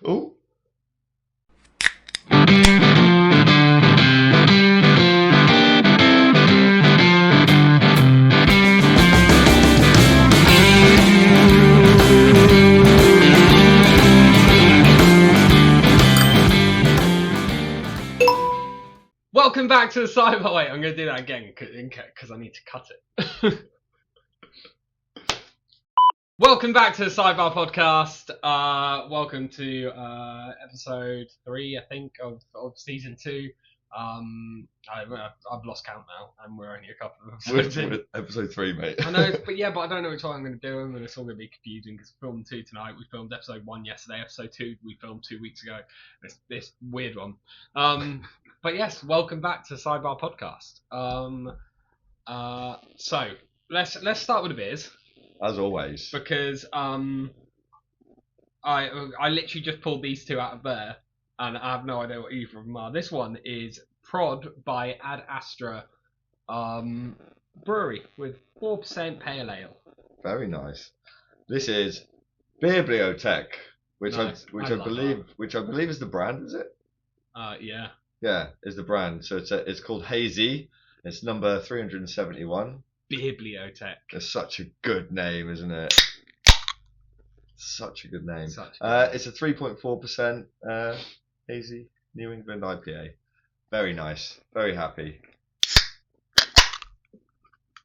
Oh. Welcome back to the Sidebar. Wait, I'm going to do that again because I need to cut it. Welcome back to the Sidebar Podcast. Welcome to episode 3, I think, of season 2. I've lost count now, and we're only a couple of episodes in. Episode 3, mate. I know, but I don't know which one I'm going to do them, and it's all going to be confusing because we filmed 2 tonight. We filmed episode 1 yesterday. Episode 2 we filmed 2 weeks ago. This weird one. But yes, welcome back to Sidebar Podcast. So let's start with the beers. As always. Because I literally just pulled these 2 out of there, and I have no idea what either of them are. This one is Prod by Ad Astra Brewery with 4% pale ale. Very nice. This is Bibliotech, which Nice. I believe is the brand, is it? Yeah. Yeah, is the brand. So it's called Hazy. It's number 371. Bibliotech. It's such a good name, isn't it? Such a good name. It's a 3.4% Hazy New England IPA. Very nice. Very happy.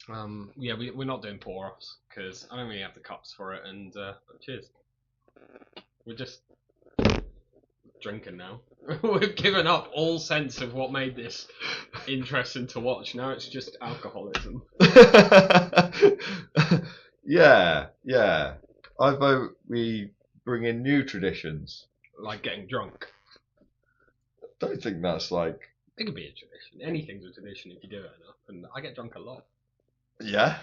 We're not doing pour-offs because I don't really have the cups for it. And cheers. We're just drinking now. We've given up all sense of what made this interesting to watch. Now it's just alcoholism. Yeah. I vote we bring in new traditions. Like getting drunk. I don't think that's like... It could be a tradition. Anything's a tradition if you do it enough. And I get drunk a lot. Yeah.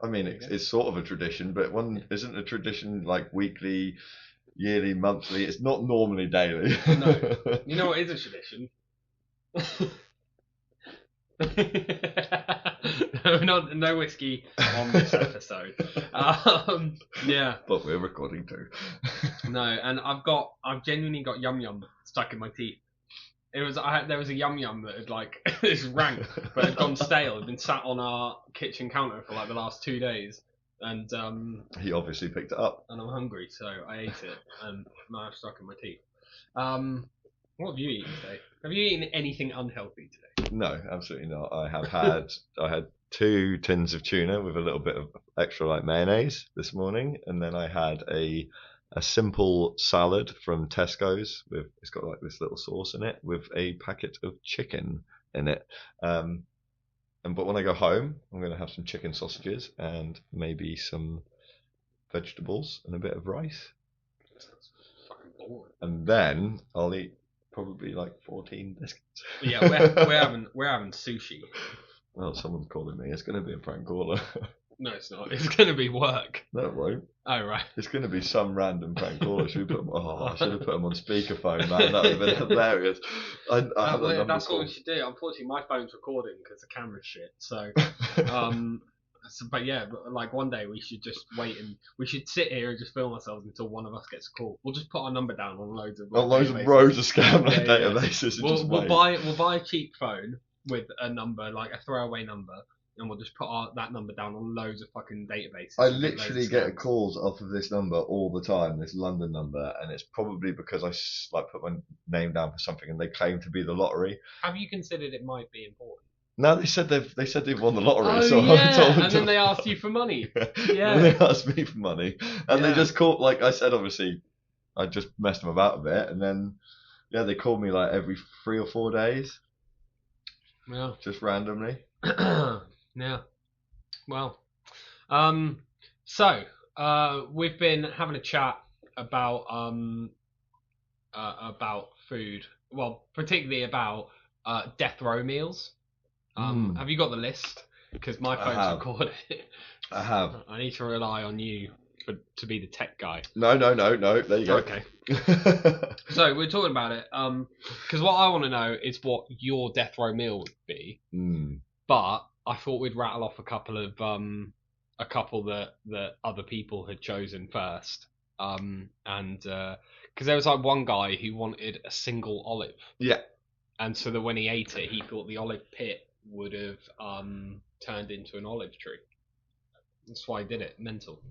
I mean, it's sort of a tradition, but one isn't a tradition like weekly, yearly, monthly. It's not normally daily. No. You know what is a tradition? No whiskey on this episode. Yeah. But we're recording too. No, and I've genuinely got yum yum stuck in my teeth. There was a yum yum that had like it's rank, but had gone stale. Had been sat on our kitchen counter for like the last 2 days, and he obviously picked it up. And I'm hungry, so I ate it, and now it's stuck in my teeth. What have you eaten today? Have you eaten anything unhealthy today? No, absolutely not. I had 2 tins of tuna with a little bit of extra like mayonnaise this morning, and then I had a simple salad from Tesco's it's got like this little sauce in it with a packet of chicken in it. But when I go home, I'm going to have some chicken sausages and maybe some vegetables and a bit of rice. That's fucking boring. And then I'll eat probably like 14 biscuits. Yeah, we're having sushi. Well, someone's calling me. It's going to be a prank caller. No, it's not. It's going to be work. No, it won't. Oh, right. It's going to be some random prank caller. I should have put him on speaperphone, man. That would have been hilarious. That's what we should do. Unfortunately, my phone's recording because the camera's shit. So, but like one day we should just wait and we should sit here and just film ourselves until one of us gets a call. We'll just put our number down on loads of rows of scam databases. We'll buy a cheap phone with a number, like a throwaway number, and we'll just put that number down on loads of fucking databases. I literally get calls off of this number all the time, this London number, and it's probably because I put my name down for something and they claim to be the lottery. Have you considered it might be important? No, they said they've won the lottery. Oh, so yeah, I told them and then they asked you for money. Yeah, they asked me for money, and they just called. Like I said, obviously, I just messed them about a bit, and then they called me like every 3 or 4 days. Yeah, just randomly. Yeah. Well, so we've been having a chat about food. Well, particularly about death row meals. Have you got the list? Because my phone's recorded it. I have. I need to rely on you to be the tech guy. No. There you go. Okay. So we're talking about it. Because what I want to know is what your death row meal would be. But I thought we'd rattle off a couple that other people had chosen first. And Because there was like one guy who wanted a single olive. Yeah. And so that when he ate it, he thought the olive pit would have turned into an olive tree. That's why he did it. Mental.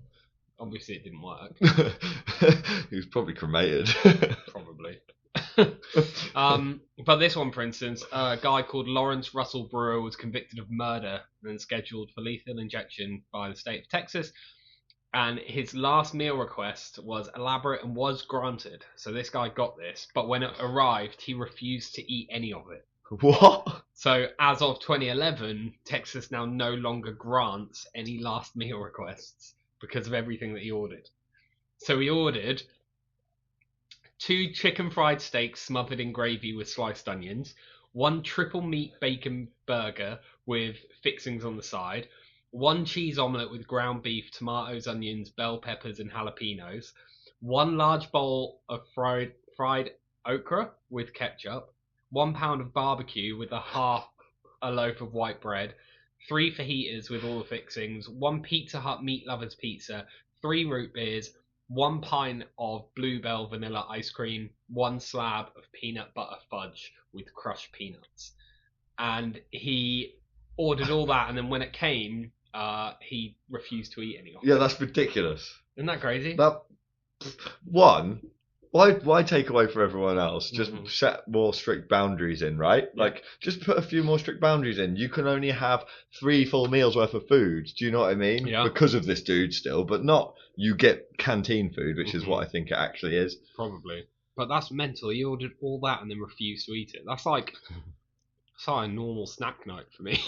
Obviously, it didn't work. He was probably cremated. Probably. But this one, for instance, a guy called Lawrence Russell Brewer was convicted of murder and scheduled for lethal injection by the state of Texas. And his last meal request was elaborate and was granted. So this guy got this, but when it arrived, he refused to eat any of it. What? So as of 2011, Texas now no longer grants any last meal requests because of everything that he ordered. So he ordered 2 chicken fried steaks smothered in gravy with sliced onions, 1 triple meat bacon burger with fixings on the side, 1 cheese omelette with ground beef, tomatoes, onions, bell peppers, and jalapenos, 1 large bowl of fried okra with ketchup, 1 pound of barbecue with half a loaf of white bread, 3 fajitas with all the fixings, 1 Pizza Hut meat lovers pizza, 3 root beers, 1 pint of Bluebell vanilla ice cream, 1 slab of peanut butter fudge with crushed peanuts. And he ordered all that, and then when it came, he refused to eat any of it. Yeah, that's ridiculous. Isn't that crazy? That one. Why take away from everyone else? Just set more strict boundaries in, right? Yeah. Like, just put a few more strict boundaries in. You can only have 3 full meals worth of food. Do you know what I mean? Yeah. Because of this dude still, but not you get canteen food, which is what I think it actually is. Probably. But that's mental. He ordered all that and then refused to eat it. That's like a normal snack night for me.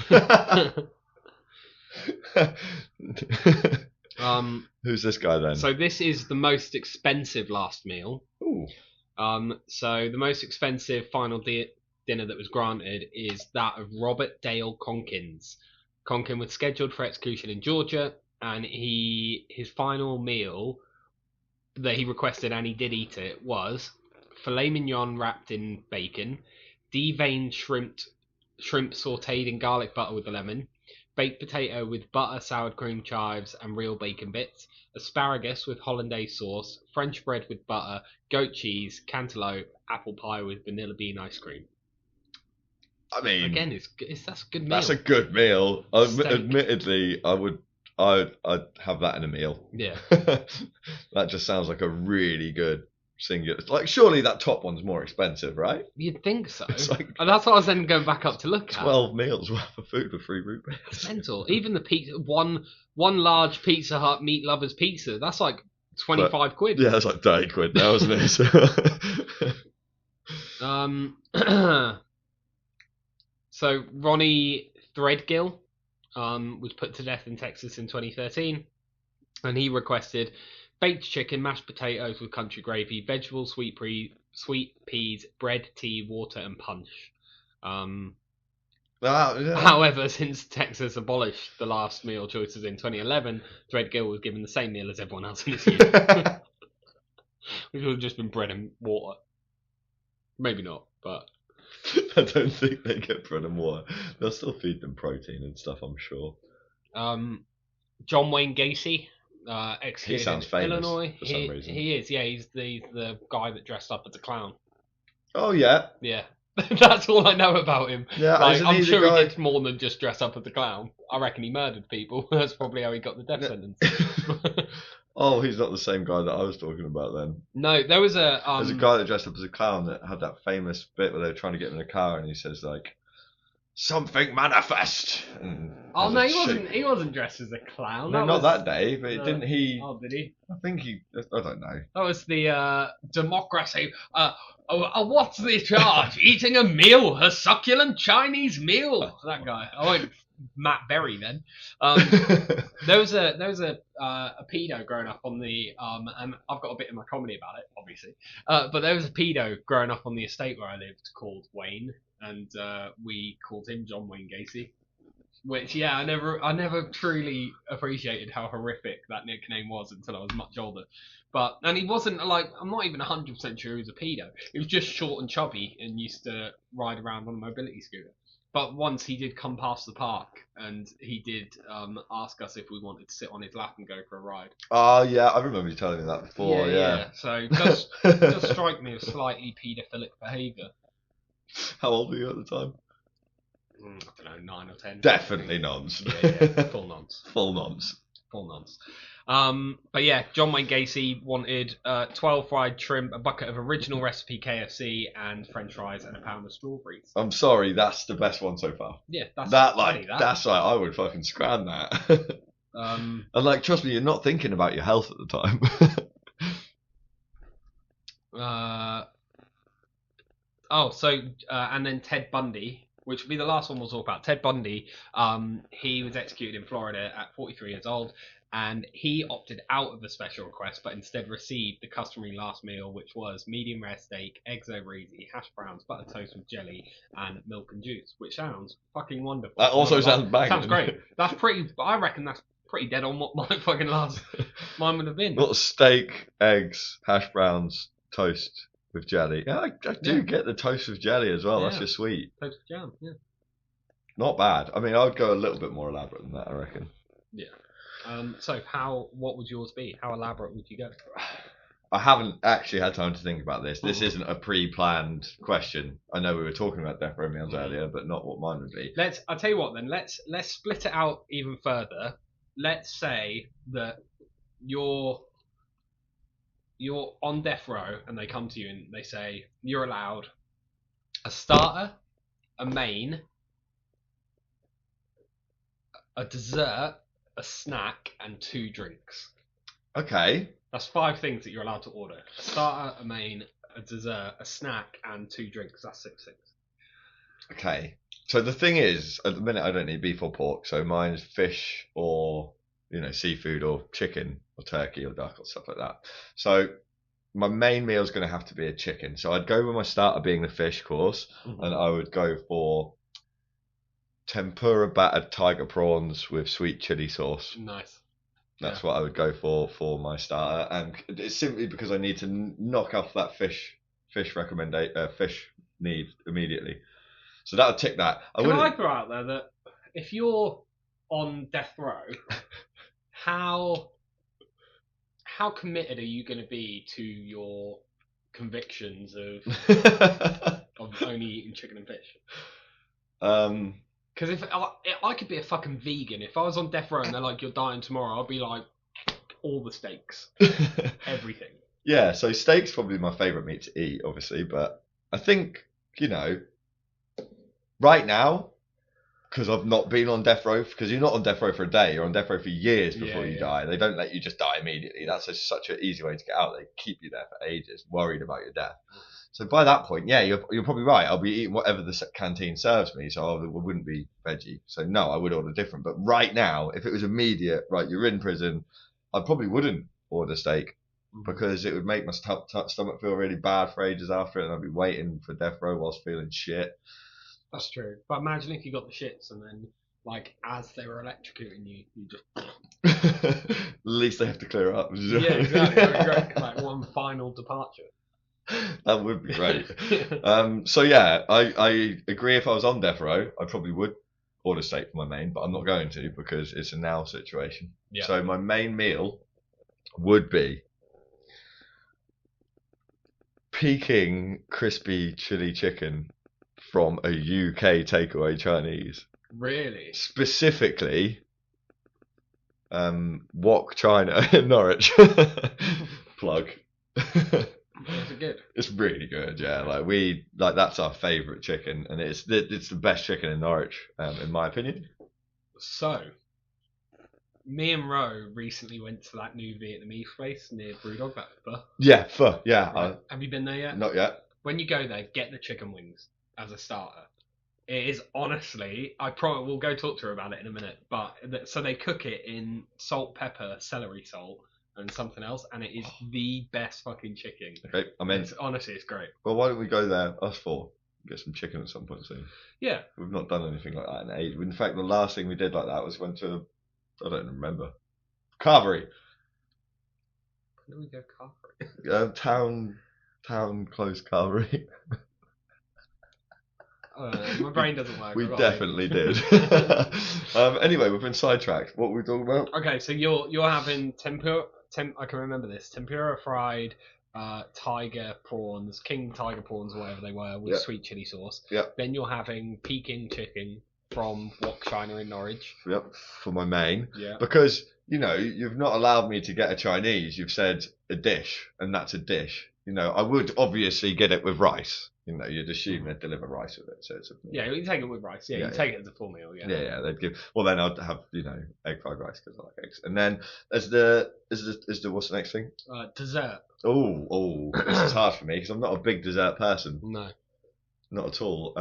Who's this guy then? So this is the most expensive last meal. Ooh. So the most expensive final dinner that was granted is that of Robert Dale Conkins. Conkin was scheduled for execution in Georgia, and his final meal that he requested, and he did eat it, was filet mignon wrapped in bacon, deveined shrimp sautéed in garlic butter with a lemon, baked potato with butter, sour cream chives, and real bacon bits, asparagus with hollandaise sauce, French bread with butter, goat cheese, cantaloupe, apple pie with vanilla bean ice cream. I mean, again, that's a good meal. That's a good meal. Steak. Admittedly, I'd have that in a meal. Yeah. That just sounds like a really good singular. Like, surely that top one's more expensive, right? You'd think so. It's like and that's what I was then going back up to look at. 12 meals worth of food for 3 root beers. It's mental. Even the pizza, one large Pizza Hut meat lovers pizza, that's like 25 quid. Yeah, that's like 30 quid now, isn't it? So Ronnie Threadgill was put to death in Texas in 2013, and he requested baked chicken, mashed potatoes with country gravy, vegetables, sweet peas, bread, tea, water, and punch. However, since Texas abolished the last meal choices in 2011, Threadgill was given the same meal as everyone else in his youth, which would have just been bread and water. Maybe not, but I don't think they get bread and water. They'll still feed them protein and stuff, I'm sure. John Wayne Gacy, executed he sounds in famous Illinois. for some reason. He is, yeah. He's the guy that dressed up as a clown. Oh yeah, yeah. That's all I know about him. Yeah, like, I'm sure he did more than just dress up as a clown. I reckon he murdered people. That's probably how he got the death sentence. Oh, he's not the same guy that I was talking about then. No, there was a there's a guy that dressed up as a clown that had that famous bit where they were trying to get him in a car, and he says like, "Something manifest." Oh no, he wasn't dressed as a clown. No, not that day, but didn't he? Oh, did he? I think he. I don't know. That was the democracy. What's the charge? Eating a meal, a succulent Chinese meal. That guy. I went Matt Berry then. There was a pedo growing up on the and I've got a bit in my comedy about it, obviously. But there was a pedo growing up on the estate where I lived called Wayne, and we called him John Wayne Gacy. Which, yeah, I never truly appreciated how horrific that nickname was until I was much older. And he wasn't, like, I'm not even 100% sure he was a pedo. He was just short and chubby and used to ride around on a mobility scooter. But once he did come past the park, and he did ask us if we wanted to sit on his lap and go for a ride. Oh, yeah, I remember you telling me that before, yeah. So it does strike me as slightly paedophilic behaviour. How old were you at the time? I don't know, 9 or 10. Definitely nonce. Yeah, full nonce. Full nonce. Full nonce. But yeah, John Wayne Gacy wanted 12 fried shrimp, a bucket of original recipe KFC, and French fries, and a pound of strawberries. I'm sorry, that's the best one so far. Yeah, that's that's like I would fucking scram that. And like, trust me, you're not thinking about your health at the time. And then Ted Bundy, which will be the last one we'll talk about. Ted Bundy, he was executed in Florida at 43 years old, and he opted out of the special request, but instead received the customary last meal, which was medium rare steak, eggs over easy, hash browns, buttered toast with jelly, and milk and juice, which sounds fucking wonderful. That also sounds banging. Sounds great. I reckon that's pretty dead on what my fucking last mine would have been. What, steak, eggs, hash browns, toast with jelly? Yeah, I do get the toast with jelly as well. Yeah. That's just sweet. Toast with jam, yeah. Not bad. I mean, I would go a little bit more elaborate than that, I reckon. Yeah. So what would yours be? How elaborate would you go? I haven't actually had time to think about this. This isn't a pre-planned question. I know we were talking about death row meals earlier, but not what mine would be. I'll tell you what then. Let's split it out even further. Let's say that you're on death row and they come to you and they say you're allowed a starter, a main, a dessert, a snack, and 2 drinks. Okay. That's 5 things that you're allowed to order. A starter, a main, a dessert, a snack, and 2 drinks. That's 6 things. Okay. So the thing is, at the minute I don't need beef or pork, so mine's fish or, seafood or chicken or turkey or duck or stuff like that. So my main meal is going to have to be a chicken. So I'd go with my starter being the fish course, and I would go for tempura battered tiger prawns with sweet chili sauce. Nice. That's what I would go for my starter, and it's simply because I need to knock off that fish need immediately. So that would tick that. Can I throw out there that if you're on death row, how committed are you going to be to your convictions of only eating chicken and fish? Because if I could be a fucking vegan, if I was on death row and they're like, you're dying tomorrow, I'd be like, all the steaks. Everything. Yeah, so steak's probably my favourite meat to eat, obviously, but I think, right now, because I've not been on death row, because you're not on death row for a day, you're on death row for years before you die. They don't let you just die immediately. That's such an easy way to get out. They keep you there for ages, worried about your death. So by that point, yeah, you're probably right. I'll be eating whatever the canteen serves me, so I wouldn't be veggie. So no, I would order different. But right now, if it was immediate, right, you're in prison, I probably wouldn't order steak because it would make my stomach feel really bad for ages after it, and I'd be waiting for death row whilst feeling shit. That's true. But imagine if you got the shits and then, like, as they were electrocuting you, you just... At least they have to clear up. Yeah, exactly. Like one final departure. That would be great. So yeah, I agree. If I was on death row, I probably would order steak for my main, but I'm not going to because it's a now situation. Yeah. So my main meal would be Peking crispy chili chicken from a UK takeaway Chinese. Really? Specifically, Wok China in Norwich. Plug. Is it good? It's really good, yeah. That's our favourite chicken, and it's the best chicken in Norwich, in my opinion. So, me and Ro recently went to that new Vietnamese place near Brewdog, that Pho. Yeah, Pho, yeah. Right. Have you been there yet? Not yet. When you go there, get the chicken wings as a starter. It is honestly, I probably will go talk to her about it in a minute. But so they cook it in salt, pepper, celery salt, and something else, and it is the best fucking chicken. Okay, I'm in. Honestly, it's great. Well, why don't we go there, us four, get some chicken at some point soon? Yeah. We've not done anything like that in ages. In fact, the last thing we did like that was went to, I don't remember, Carvery. When did we go Carvery? Town close Carvery. My brain doesn't work. We I've got definitely did. Anyway, we've been sidetracked. What were we talking about? Okay, so you're having tempura. I can remember this. Tempura fried tiger prawns, king tiger prawns, or whatever they were, with sweet chili sauce. Yep. Then you're having Peking chicken from Wok China in Norwich. Yep, for my main. Yeah. Because, you've not allowed me to get a Chinese. You've said a dish, and that's a dish. I would obviously get it with rice. You'd assume they'd deliver rice with it. So it's Yeah, you take it with rice. Yeah, you take it as a full meal. Yeah. Yeah, they'd give. Well, then I'd have, egg fried rice because I like eggs. And then as the what's the next thing? Dessert. Oh, this is hard for me because I'm not a big dessert person. No. Not at all.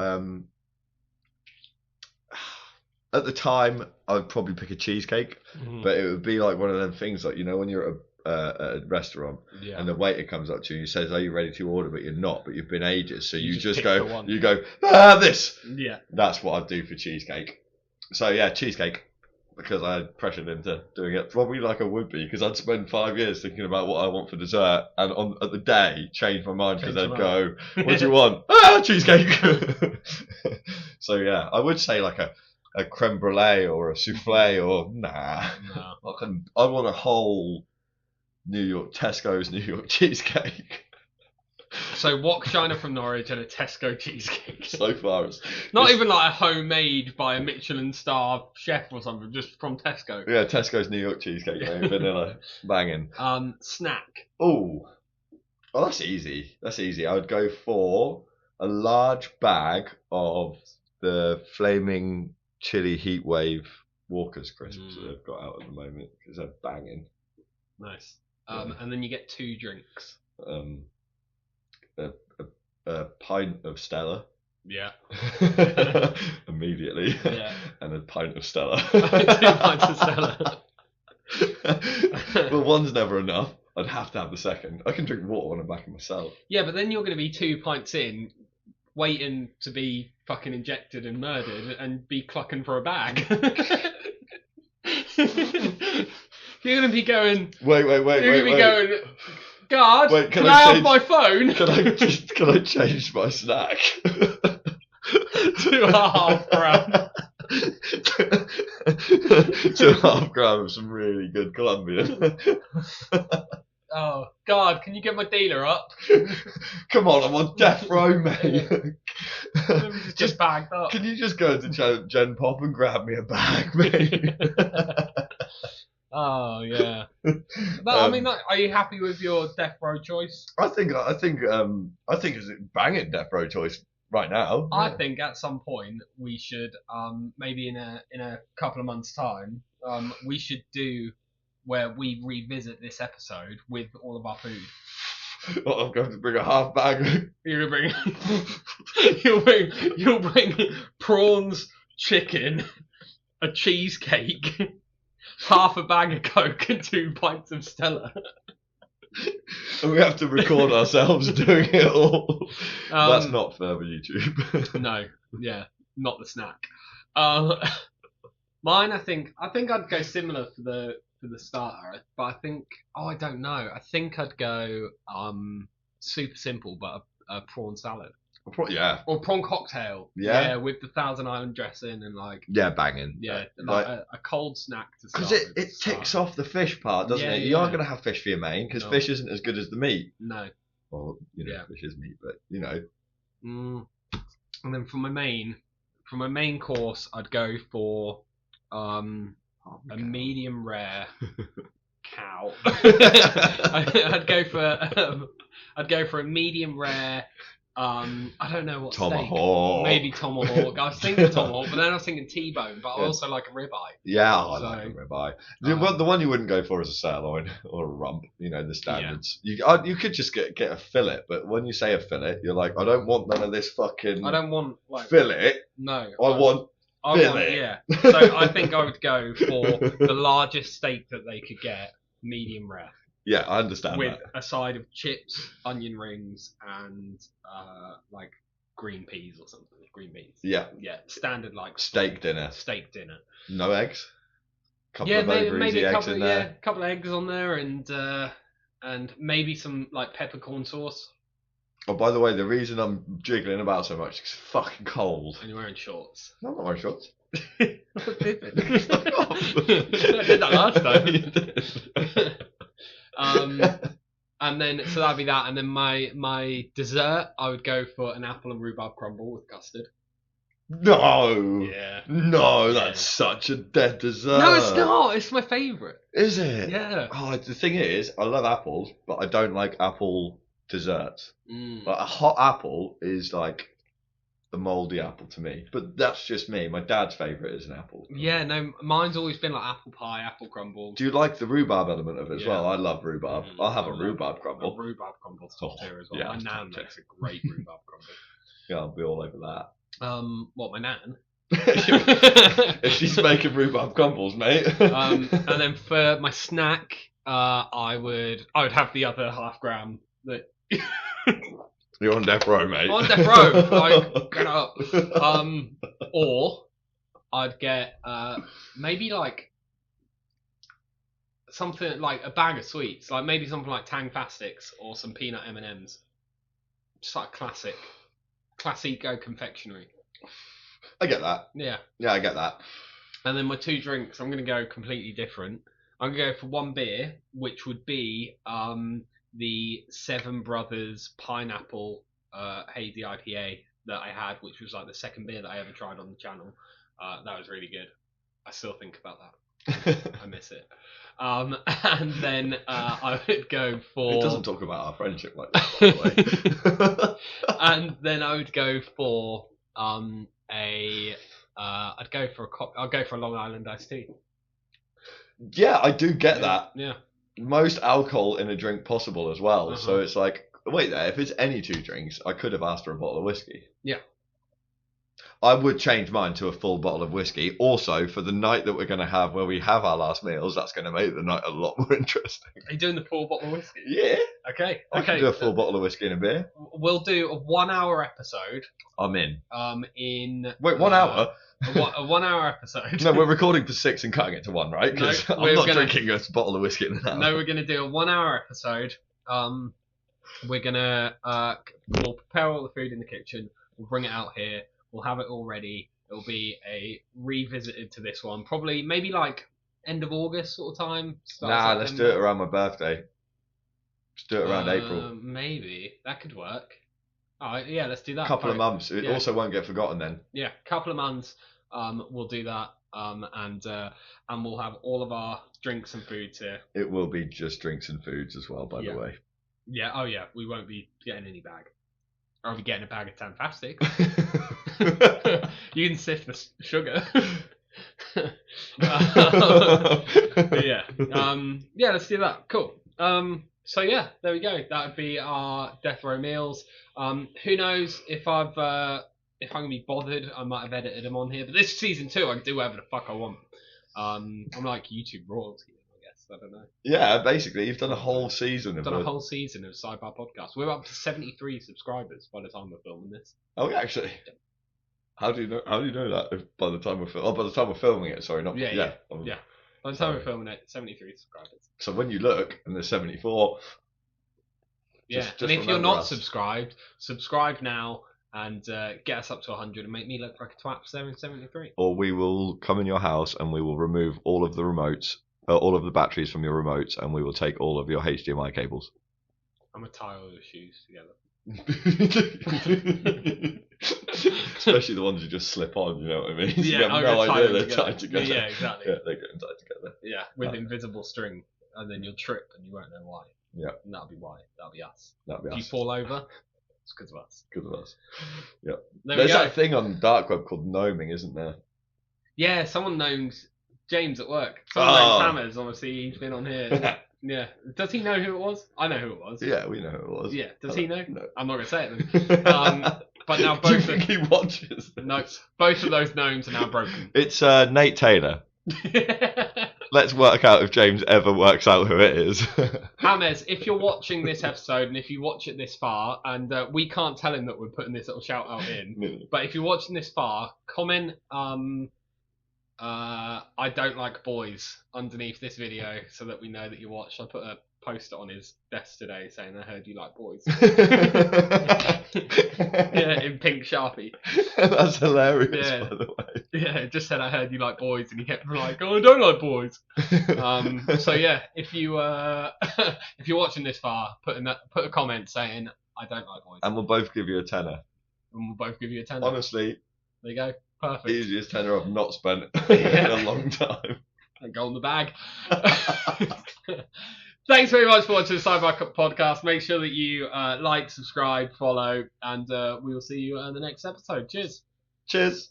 At the time, I would probably pick a cheesecake, but it would be like one of them things like, when you're at a restaurant and the waiter comes up to you and says, "Are you ready to order?" But you're not, but you've been ages. So you just go, this. Yeah. That's what I'd do for cheesecake. So yeah, cheesecake. Because I pressured him to doing it, probably like I would be, because I'd spend 5 years thinking about what I want for dessert, and at the day change my mind because I'd go, "What do you want?" Cheesecake. So yeah, I would say like a creme brulee or a souffle, or nah. No. I want a whole Tesco's New York cheesecake. So Wok China from Norwich and a Tesco cheesecake. So far, it's not even like a homemade by a Michelin star chef or something, just from Tesco. Yeah, Tesco's New York cheesecake, vanilla, banging. Snack. Oh, that's easy. I would go for a large bag of the flaming chili heatwave Walker's crisps that they've got out at the moment because they're banging. Nice. And then you get 2 drinks. A pint of Stella. Yeah. Immediately. Yeah. And a pint of Stella. 2 pints of Stella. Well, one's never enough. I'd have to have the second. I can drink water when I'm back in myself. Yeah, but then you're going to be 2 pints in, waiting to be fucking injected and murdered, and be clucking for a bag. You're going to be going... Wait. You're going to be going... Guard, wait, can I have my phone? Can I change my snack? 2.5 grams. 2.5 grams of some really good Colombian. Oh, God, can you get my dealer up? Come on, I'm on death row, mate. just bagged up. Can you just go to Gen Pop and grab me a bag, mate? Oh yeah. I mean, are you happy with your death row choice? I think it's a banging death row choice right now. I think at some point we should, maybe in a couple of months' time, we should do where we revisit this episode with all of our food. Well, I'm going to bring a half bag. You'll bring prawns, chicken, a cheesecake, half a bag of Coke, and 2 pints of Stella. And we have to record ourselves doing it all. That's not fair for YouTube. No, yeah, not the snack. Mine, I think I'd go similar for the starter, but I think I don't know. I think I'd go super simple, but a prawn salad. Yeah. Or prawn cocktail. Yeah. With the Thousand Island dressing and like. Yeah, banging. Yeah, like a cold snack to start. Because it ticks off the fish part, doesn't it? You are going to have fish for your main, because fish isn't as good as the meat. No. Well, fish is meat, but And then for my main course, I'd go for a medium rare cow. I'd go for a medium rare. I don't know what tomahawk. Steak. Maybe tomahawk. I was thinking tomahawk, but then I was thinking T-bone. But I also like a ribeye. Yeah, I like a ribeye. The one you wouldn't go for is a sirloin or a rump. The standards. Yeah. You could just get a fillet, but when you say a fillet, you're like, I don't want none of this fucking. I don't want fillet. No. I want fillet. Yeah. So I think I would go for the largest steak that they could get, medium rare. Yeah, I understand with a side of chips, onion rings, and like green peas or something. Green beans. Yeah. Yeah. Standard like steak dinner. Steak dinner. No eggs. Maybe a couple of eggs couple of eggs on there, and maybe some like peppercorn sauce. Oh, by the way, the reason I'm jiggling about so much is it's fucking cold. And you're wearing shorts. No, I'm not wearing shorts. I did that last time. And then, so that'd be that. And then my dessert, I would go for an apple and rhubarb crumble with custard. No. Yeah. No, that's such a dead dessert. No, it's not. It's my favourite. Is it? Yeah. Oh, the thing is, I love apples, but I don't like apple desserts. Mm. Like a hot apple is like the mouldy apple to me, but that's just me. My dad's favourite is an apple. Yeah, no, mine's always been like apple pie, apple crumble. Do you like the rhubarb element of it as well? I love rhubarb. Mm, I'll have a rhubarb crumble. A rhubarb crumble's top tier as well. Yeah, My nan makes a great rhubarb crumble. Yeah, I'll be all over that. What, my nan? If she's making rhubarb crumbles, mate. And then for my snack, I would have the other half gram that. You're on death row, mate. On death row, like get up. Or I'd get maybe like something like a bag of sweets, like maybe something like Tang Fastics or some peanut M&Ms. Just like classico confectionery. I get that. Yeah. Yeah, I get that. And then my two drinks, I'm going to go completely different. I'm going to go for one beer, which would be the Seven Brothers Pineapple Hazy IPA that I had, which was like the second beer that I ever tried on the channel. That was really good. I still think about that. I miss it. And then I would go for... It doesn't talk about our friendship like that, by the way. And then I would go for I'll go for a Long Island iced tea. Yeah, I do get that. Yeah. Most alcohol in a drink possible as well. So it's like, wait there, if it's any two drinks, I could have asked for a bottle of whiskey. Yeah. I would change mine to a full bottle of whiskey. Also, for the night that we're going to have where we have our last meals, that's going to make the night a lot more interesting. Are you doing the full bottle of whiskey? Yeah. Okay. I can do a full bottle of whiskey and a beer. We'll do a 1 hour episode. I'm in. Wait, 1 hour? A 1 hour episode. No, we're recording for 6 and cutting it to one, right? Because I'm not drinking a bottle of whiskey in an hour. No, we're going to do a 1 hour episode. We're going to we'll prepare all the food in the kitchen. We'll bring it out here. We'll have it all ready. It'll be a revisited to this one. Probably maybe like end of August sort of time. Let's do it around my birthday. Let's do it around April. Maybe. That could work. Alright, yeah, let's do that. Couple of months. It also won't get forgotten then. Yeah, couple of months. We'll do that. And we'll have all of our drinks and foods here. It will be just drinks and foods as well, by the way. Yeah, oh yeah. We won't be getting any bag. Or I'll be getting a bag of Tantastic. You can sift the sugar. Yeah, let's do that. Cool. So yeah, there we go. That would be our death row meals. Who knows if I'm gonna be bothered? I might have edited them on here. But this season 2, I can do whatever the fuck I want. I'm like YouTube royalty, I guess. I don't know. Yeah, basically, you've done a whole season of Sidebar Podcast. We're up to 73 subscribers by the time we're filming this. Oh, yeah, actually. How do you know that? If by the time we're filming it. Sorry, not yeah. By the time we're filming it, 73 subscribers. So when you look and there's 74. Yeah, and if you're not subscribed, subscribe now and get us up to 100 and make me look like a twat for 73. Or we will come in your house and we will remove all of the remotes, all of the batteries from your remotes, and we will take all of your HDMI cables. I'm gonna tie all your shoes together. Especially the ones you just slip on, you know what I mean? Yeah, you have no idea they're tied together. Yeah, exactly. Yeah, they're getting tied together. Yeah, with invisible string, and then you'll trip and you won't know why. Yeah. And that'll be why. That'll be us. If you fall over, it's because of us. Because of us. Yeah. There's that thing on dark web called gnoming, isn't there? Yeah, someone knows James at work. Someone knows Hammers, obviously, he's been on here. Yeah. Does he know who it was? I know who it was. Yeah, we know who it was. Yeah. Does he know? No. I'm not going to say it then. But now both. Do you think he watches? No, both of those gnomes are now broken. It's Nate Taylor. Let's work out if James ever works out who it is. Hammers, if you're watching this episode and if you watch it this far, and we can't tell him that we're putting this little shout out in, but if you're watching this far, comment I don't like boys underneath this video so that we know that you watched. I put a post-it on his desk today saying, "I heard you like boys." Yeah, Yeah, in pink Sharpie. that's hilarious, Yeah. by the way. Yeah, it just said, "I heard you like boys," and he kept like, "Oh, I don't like boys." So yeah, if you if you're watching this far, put a comment saying, "I don't like boys," And we'll both give you a tenner. and we'll both give you a tenner. Honestly, There you go, perfect. easiest tenner I've not spent in a long time. And go in the bag. Thanks very much for watching the Sidebar Podcast. Make sure that you like, subscribe, follow, and we will see you in the next episode. Cheers. Cheers.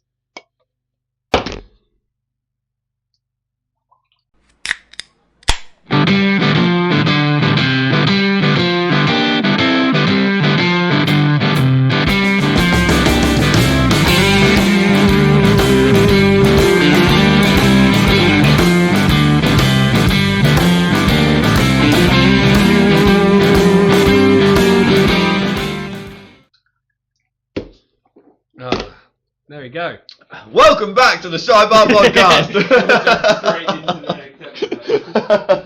There we go. Welcome back to the Sidebar Podcast. Straight into the next episode.